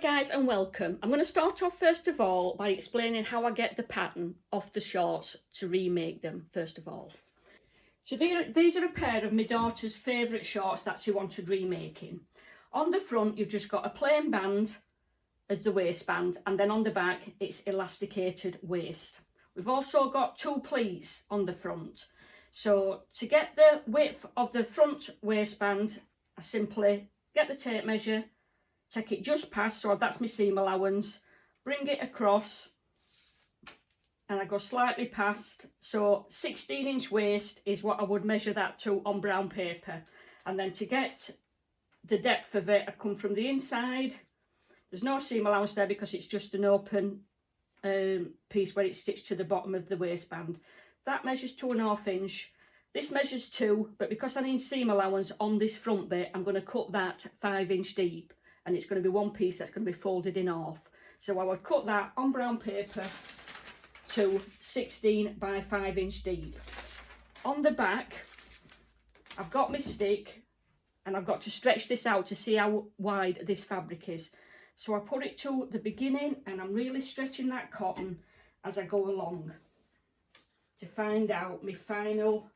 guys and welcome. I'm going to start off first of all by explaining how I get the pattern off the shorts to remake them first of all. So these are a pair of my daughter's favourite shorts that she wanted remaking. On the front you've just got a plain band as the waistband, and then on the back it's elasticated waist. We've also got two pleats on the front. So to get the width of the front waistband, I simply get the tape measure, take it just past, so that's my seam allowance, bring it across, and I go slightly past. So 16-inch waist is what I would measure that to on brown paper. And then to get the depth of it, I come from the inside. There's no seam allowance there because it's just an open piece where it's stitched to the bottom of the waistband. That measures 2.5 inch. This measures 2, but because I need seam allowance on this front bit, I'm going to cut that 5 inch deep. And it's going to be one piece that's going to be folded in half. So I would cut that on brown paper to 16 by 5 inch deep. On the back, I've got my stick and I've got to stretch this out to see how wide this fabric is. So I put it to the beginning and I'm really stretching that cotton as I go along to find out my final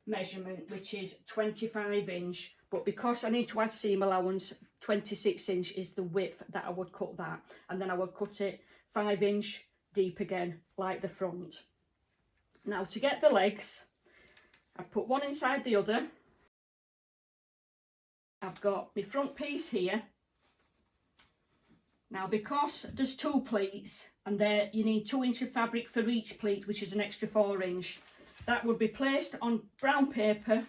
measurement, which is 25 inch. But because I need to add seam allowance, 26 inch is the width that I would cut that, and then I would cut it 5 inch deep again like the front. Now to get the legs, I put one inside the other. I've got my front piece here. Now because there's two pleats and there you need 2 inch of fabric for each pleat, which is an extra 4 inch, that would be placed on brown paper.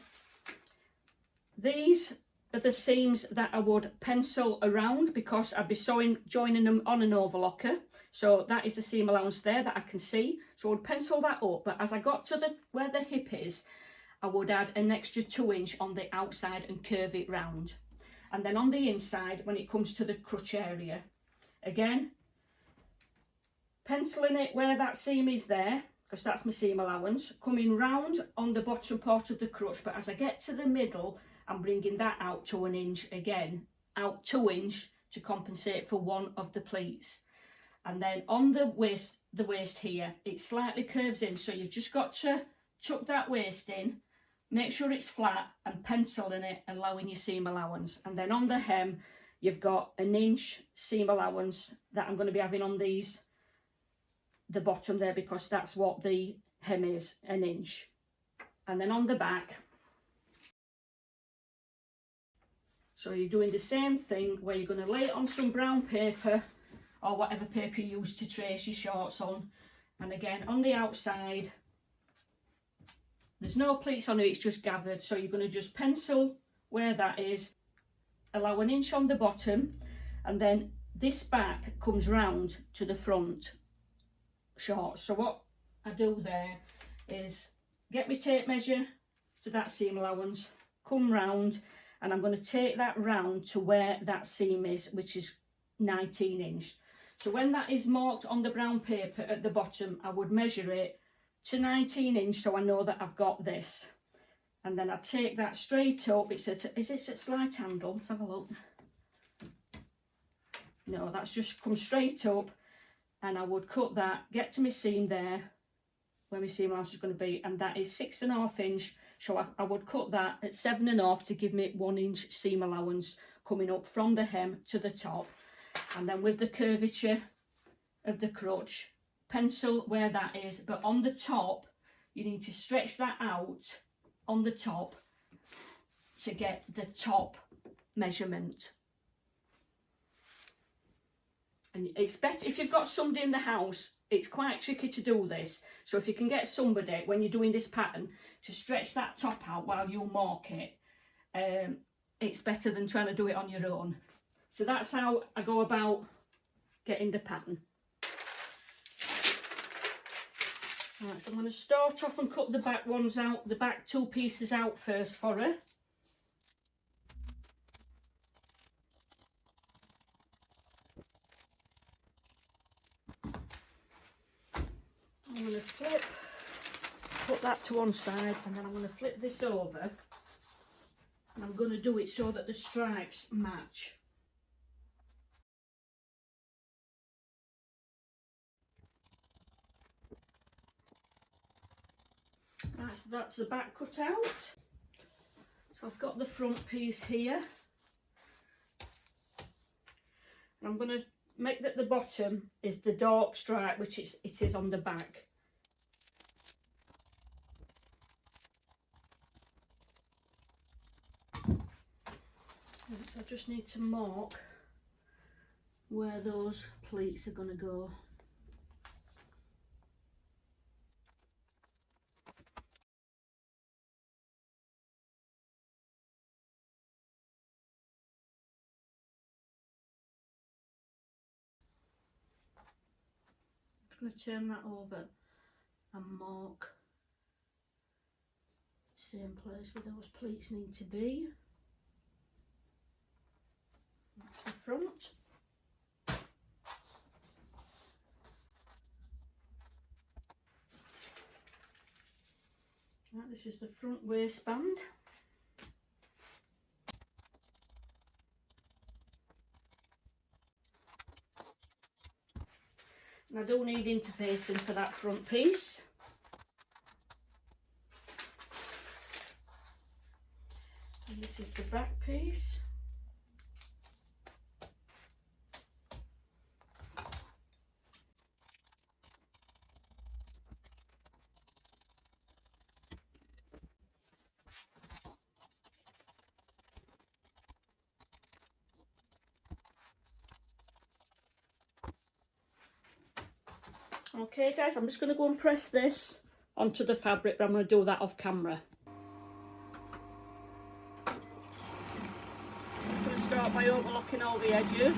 These are the seams that I would pencil around because I'd be joining them on an overlocker. So that is the seam allowance there that I can see. So I would pencil that up, but as I got to where the hip is, I would add an extra 2 inch on the outside and curve it round. And then on the inside, when it comes to the crutch area, again, penciling it where that seam is there, because that's my seam allowance, coming round on the bottom part of the crutch, but as I get to the middle, I'm bringing that out to 1 inch again, out 2 inch to compensate for one of the pleats. And then on the waist here, it slightly curves in, so you've just got to tuck that waist in, make sure it's flat and penciling it, allowing your seam allowance. And then on the hem, you've got 1 inch seam allowance that I'm going to be having on the bottom there, because that's what the hem is, 1 inch. And then on the back, so you're doing the same thing where you're going to lay it on some brown paper or whatever paper you use to trace your shorts on. And again, on the outside, there's no pleats on it, it's just gathered. So you're going to just pencil where that is, allow 1 inch on the bottom, and then this back comes round to the front shorts. So what I do there is get my tape measure to that seam allowance, come round, and I'm going to take that round to where that seam is, which is 19 inch. So when that is marked on the brown paper at the bottom, I would measure it to 19 inch so I know that I've got this. And then I take that straight up. Is it a slight handle? Let's have a look. No, that's just come straight up, and I would cut that, get to my seam there, where my seam allowance is going to be, and that is 6.5 inch. So I would cut that at 7.5 to give me 1 inch seam allowance coming up from the hem to the top. And then with the curvature of the crutch, pencil where that is, but on the top, you need to stretch that out on the top to get the top measurement. And it's better if you've got somebody in the house. It's quite tricky to do this, so if you can get somebody when you're doing this pattern to stretch that top out while you mark it, it's better than trying to do it on your own. So that's how I go about getting the pattern. Right, so I'm going to start off and cut the back ones out, the back two pieces out first for her. I'm going to put that to one side, and then I'm going to flip this over, and I'm going to do it so that the stripes match. That's the back cut out. So I've got the front piece here. And I'm going to make that the bottom is the dark stripe, which it is on the back. I just need to mark where those pleats are going to go. I'm going to turn that over and mark the same place where those pleats need to be. That's the front. Right, this is the front waistband. And I do need interfacing for that front piece. And this is the back piece. Okay guys, I'm just going to go and press this onto the fabric, but I'm going to do that off camera. I'm going to start by overlocking all the edges.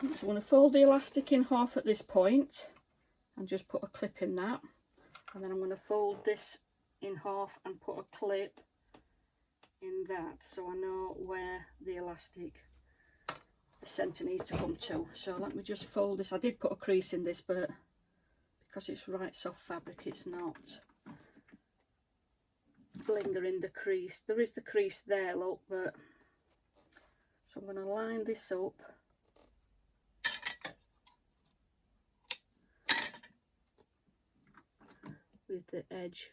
So I'm going to fold the elastic in half at this point and just put a clip in that, and then I'm going to fold this in half and put a clip in that, so I know where the elastic, the centre needs to come to. So let me just fold this. I did put a crease in this, but because it's right soft fabric, it's not lingering the crease. There is the crease there, look, but so I'm going to line this up with the edge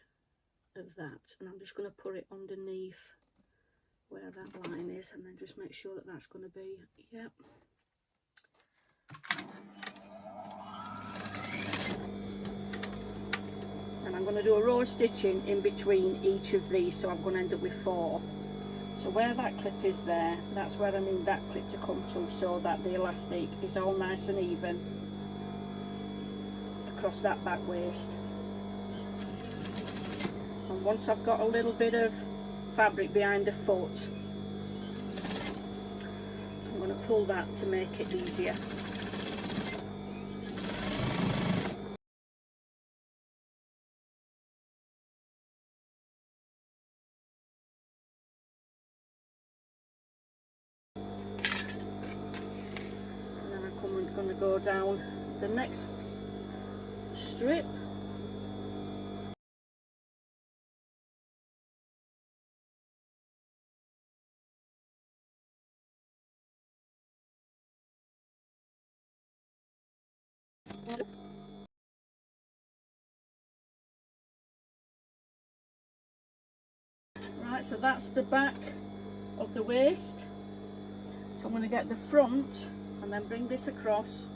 of that, and I'm just going to put it underneath where that line is, and then just make sure that that's going to be, yep. And I'm going to do a row of stitching in between each of these, so I'm going to end up with 4. So where that clip is there, that's where I need that clip to come to, so that the elastic is all nice and even across that back waist. And once I've got a little bit of fabric behind the foot, I'm going to pull that to make it easier. And then I'm going to go down the next strip. Right, so that's the back of the waist. So I'm going to get the front and then bring this across.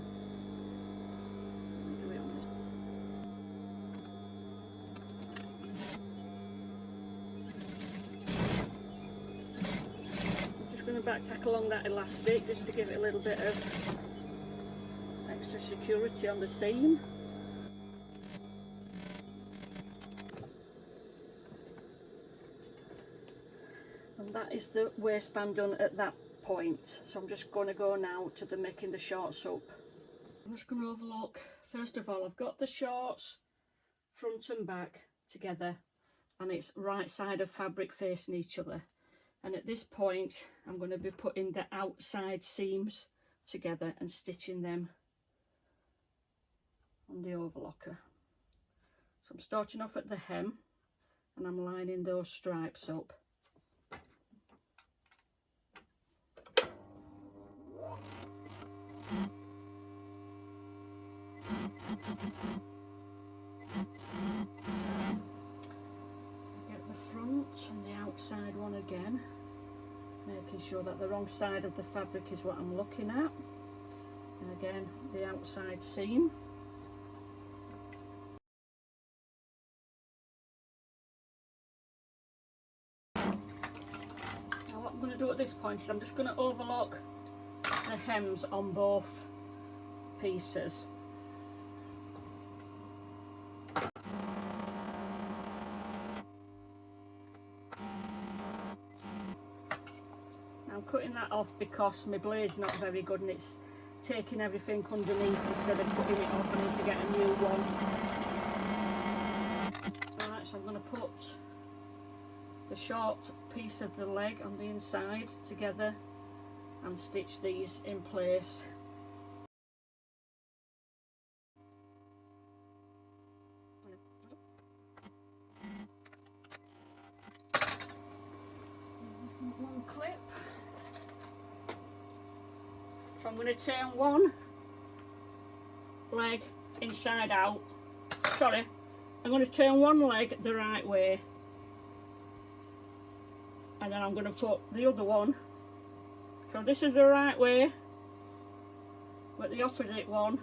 I'm just going to back tack along that elastic just to give it a little bit of extra security on the seam. And that is the waistband done at that point. So I'm just going to go now to the making the shorts up. I'm just going to overlock. First of all, I've got the shorts front and back together, and it's right side of fabric facing each other. And at this point, I'm going to be putting the outside seams together and stitching them on the overlocker. So I'm starting off at the hem and I'm lining those stripes up. Get the front and the outside one again, making sure that the wrong side of the fabric is what I'm looking at. And again, the outside seam. Now what I'm going to do at this point is I'm just going to overlock the hems on both pieces. I'm cutting that off because my blade's not very good and it's taking everything underneath instead of cutting it off. I need to get a new one. Alright, so I'm going to put the short piece of the leg on the inside together and stitch these in place. One clip. So I'm going to turn one leg inside out. Sorry, I'm going to turn one leg the right way, and then I'm going to put the other one. So this is the right way, but the opposite one.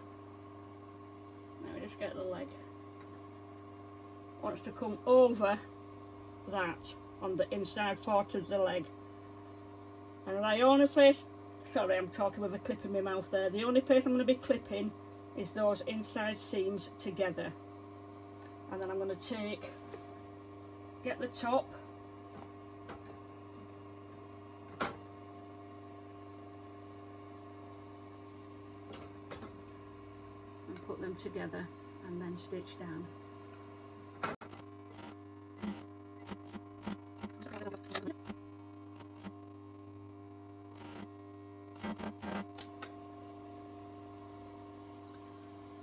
Let me just get the leg. Wants to come over that on the inside part of the leg. And I only place, sorry I'm talking with a clip in my mouth there, the only place I'm going to be clipping is those inside seams together. And then I'm going to get the top and put them together and then stitch down.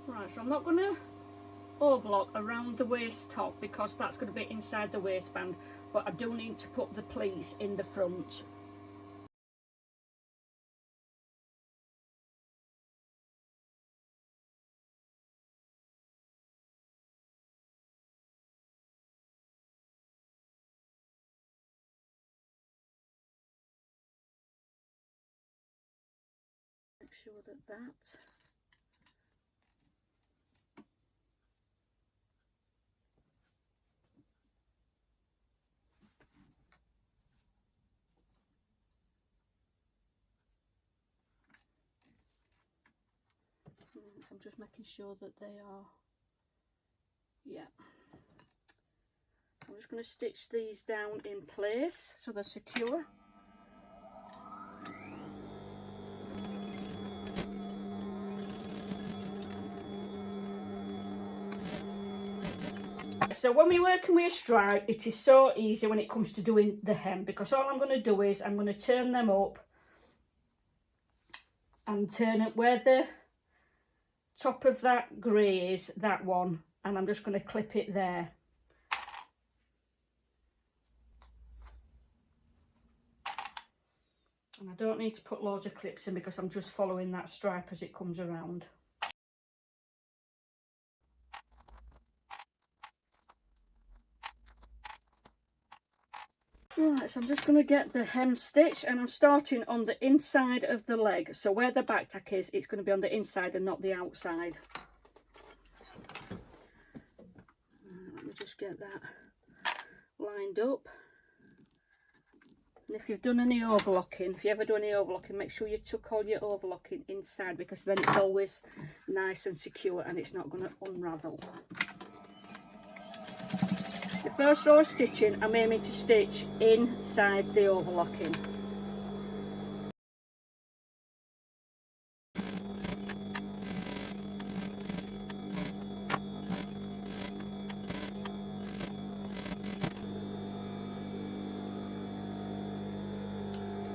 Right, so I'm not going to overlock around the waist top because that's going to be inside the waistband, but I do need to put the pleats in the front. Make sure that so I'm just making sure that they are, yeah. I'm just going to stitch these down in place so they're secure. So when we're working with a stripe, it is so easy when it comes to doing the hem, because all I'm going to do is I'm going to turn them up and turn it where the top of that grey is, that one, and I'm just going to clip it there. And I don't need to put loads of clips in because I'm just following that stripe as it comes around. Right, so I'm just going to get the hem stitch, and I'm starting on the inside of the leg. So where the back tack is, it's going to be on the inside and not the outside. Let me just get that lined up. And if you've done any overlocking, if you ever do any overlocking, make sure you tuck all your overlocking inside, because then it's always nice and secure and it's not going to unravel. The first row of stitching, I'm aiming to stitch inside the overlocking.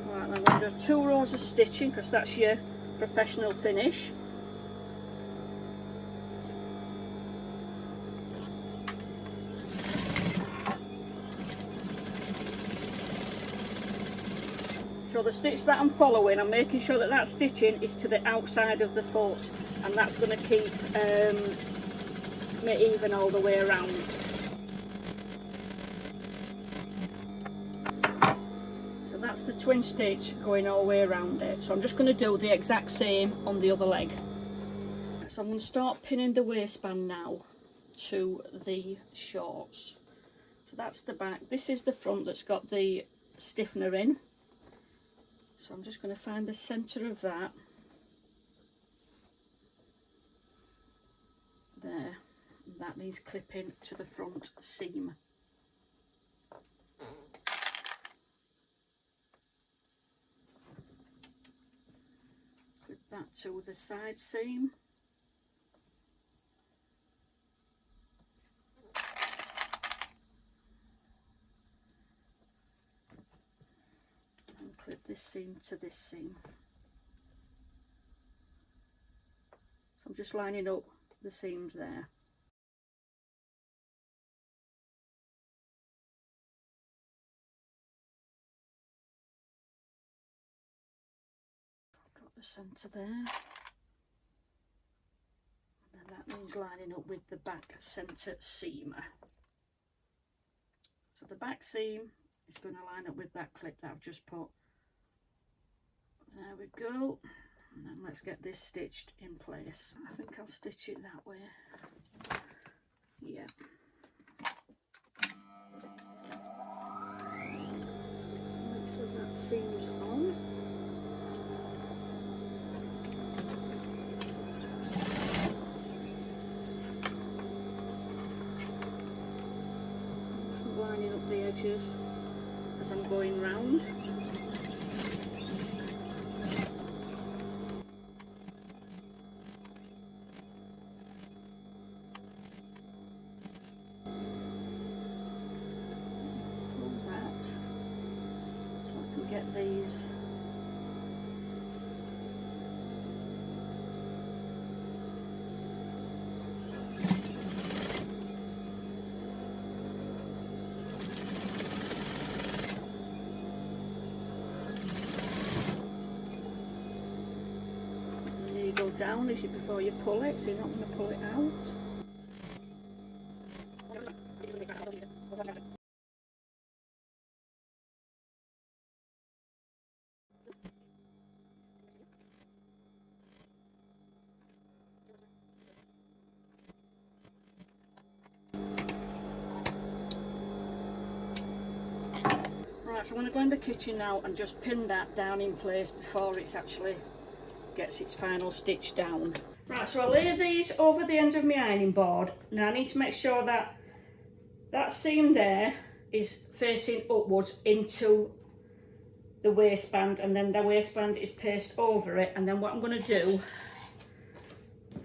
Right, I'm going to do 2 rows of stitching because that's your professional finish. So the stitch that I'm following, I'm making sure that that stitching is to the outside of the foot, and that's going to keep me even all the way around. So that's the twin stitch going all the way around it. So I'm just going to do the exact same on the other leg. So I'm going to start pinning the waistband now to the shorts. So that's the back. This is the front that's got the stiffener in. So I'm just going to find the centre of that. There. That needs clipping to the front seam. Clip that to the side seam. Clip this seam to this seam. So I'm just lining up the seams there. Got the centre there. And that means lining up with the back centre seam. So the back seam is going to line up with that clip that I've just put. There we go, and then let's get this stitched in place. I think I'll stitch it that way. Yeah. Make sure that seam's on. Just lining up the edges as I'm going round. Get these and then you go down as you before you pull it, so you're not going to pull it out. Right, so I'm going to go in the kitchen now and just pin that down in place before it actually gets its final stitch down. Right, so I lay these over the end of my ironing board. Now I need to make sure that that seam there is facing upwards into the waistband, and then the waistband is pasted over it. And then what I'm going to do,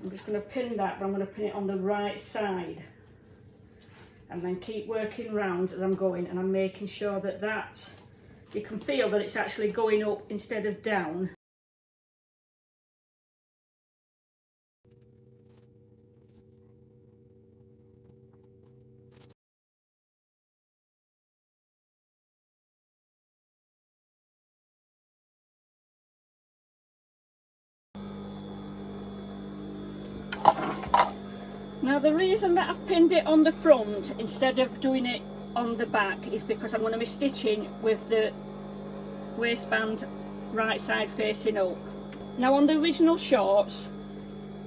I'm just going to pin that, but I'm going to pin it on the right side. And then keep working round as I'm going, and I'm making sure that you can feel that it's actually going up instead of down. Now the reason that I've pinned it on the front instead of doing it on the back is because I'm going to be stitching with the waistband right side facing up. Now on the original shorts,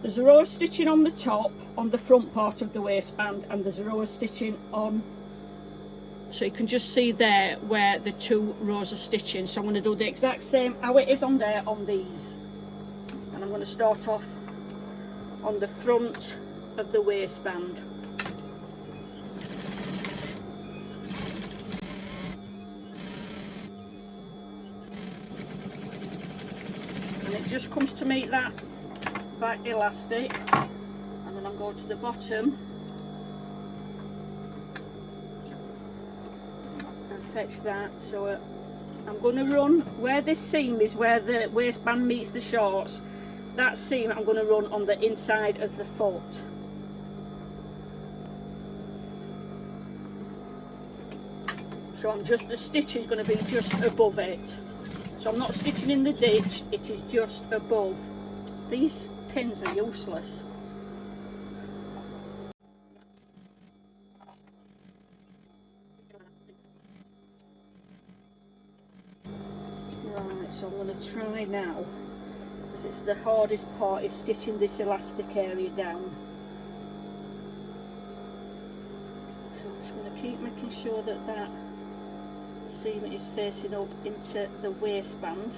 there's a row of stitching on the top on the front part of the waistband, and there's a row of stitching on, so you can just see there where the two rows of stitching. So I'm going to do the exact same how it is on there on these, and I'm going to start off on the front of the waistband. And it just comes to meet that back elastic, and then I'm going to the bottom and fetch that. So I'm going to run where this seam is, where the waistband meets the shorts. that seam I'm going to run on the inside of the foot. So I'm just, the stitch is going to be just above it. So I'm not stitching in the ditch, it is just above. These pins are useless. Right, so I'm going to try now, because it's the hardest part, is stitching this elastic area down. So I'm just going to keep making sure that that seam is facing up into the waistband.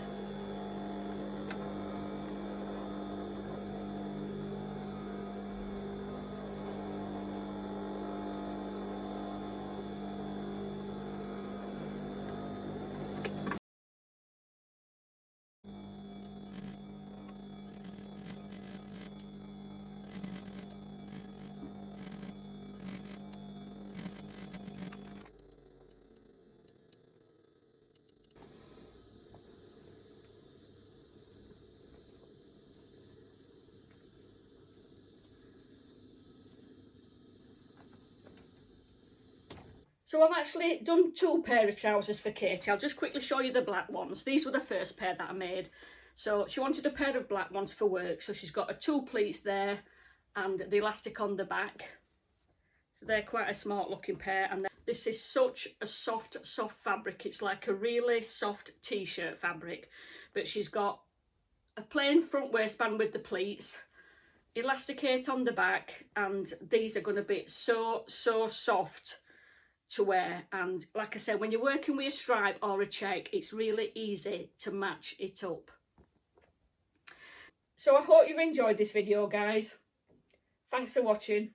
So I've actually done 2 pair of trousers for Katie. I'll just quickly show you the black ones. These were the first pair that I made. So she wanted a pair of black ones for work. So she's got a 2 pleats there and the elastic on the back. So they're quite a smart looking pair. And this is such a soft fabric. It's like a really soft t-shirt fabric. But she's got a plain front waistband with the pleats, elasticate on the back, and these are going to be so soft to wear. And like I said, when you're working with a stripe or a check, it's really easy to match it up. So I hope you've enjoyed this video, guys. Thanks for watching,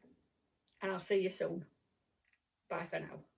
and I'll see you soon. Bye for now.